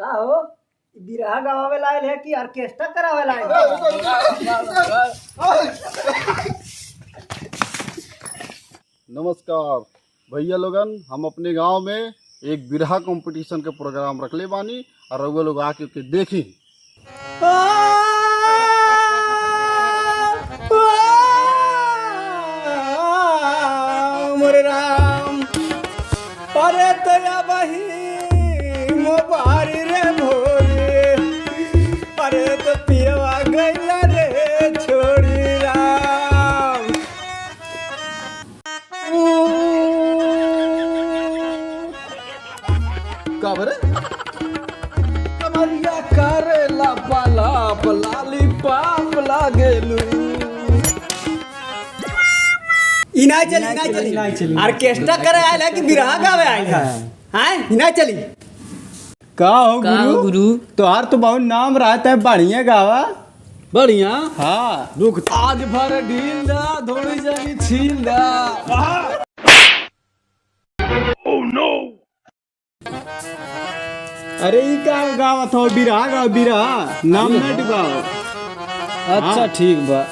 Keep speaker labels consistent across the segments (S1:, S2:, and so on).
S1: का हो बिरहा गावे लायल है कि ऑर्केस्ट्रा करावे लायल?
S2: नमस्कार भैया लोगन, हम अपने गांव में एक बिरहा कंपटीशन के प्रोग्राम रखले बानी और रउआ लोग आके के देखी।
S1: मोरे राम अरे तया बही मोबारी रे भोरे अरे तो पियवा गइला रे छोड़ी राम।
S2: का बरे
S1: कमरिया करेला पालाप लाली पाप लागेलू। इना चली ऑर्केस्ट्रा करे आयल है कि बिरहा गावे आयल है? हैं इना चली
S3: का हो गुरु तोहार तो बहुत नाम रहता है, बढ़िया गावा।
S1: बढ़िया।
S3: हाँ
S1: रुक आज भर ढील दा थोड़ी जनी छील दा।
S3: अरे ई का गावा था बिरहा गाओ, बिरहा नाम न डुबाओ।
S1: अच्छा ठीक बा।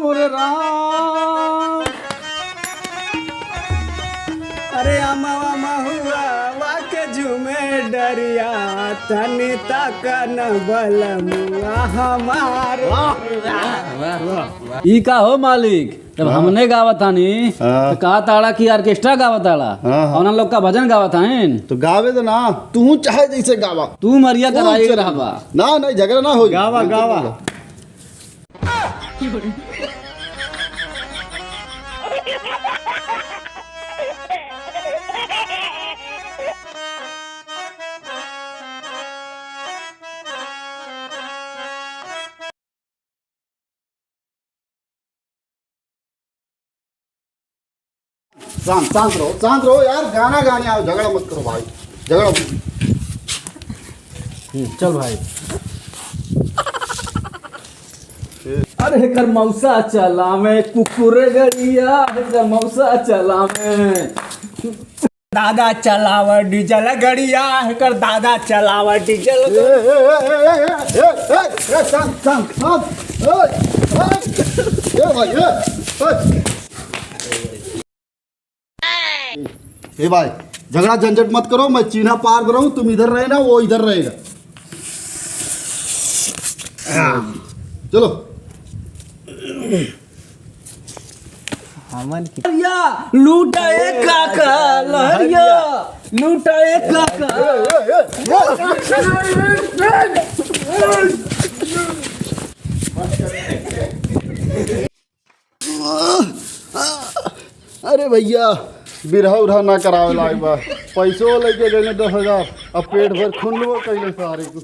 S1: मोरे राम अरे अमा अमा हुआ वाके झूमे डरिया तनी तक न बलमुआ हमार।
S4: ई का हो मालिक, जब हमने गावा तानी तो कहा ताड़ा कि ऑर्केस्ट्रा गावा ताड़ा और उन लोग का भजन गावा ताइन
S2: तो गावे दे ना, तू चाहे जैसे गावा।
S4: तू मरिया कराई रहबा
S2: ना नहीं झगड़ा ना हो।
S3: गावा गावा।
S2: शांत रहो यार, गाना गाने आओ, झगड़ा मत करो भाई, झगड़ा मत।
S4: चल भाई। अरे कर मौसा चला में कुकुर गड़िया, कर मौसा चला में
S1: दादा चलावा डीजल गड़िया कर दादा चलावा डीजल।
S2: ए भाई झगड़ा झंझट मत करो, मैं चीना पार कर रहा हूँ, तुम इधर रहे ना वो इधर रहेगा। चलो
S1: लूटाए काका लहरिया लूटाए काका।
S2: अरे भैया बिरहा उरहा ना करावे लायक बा, पैसों लेके गए 10,000, अब पेट भर खून लो कैले सारे कुछ।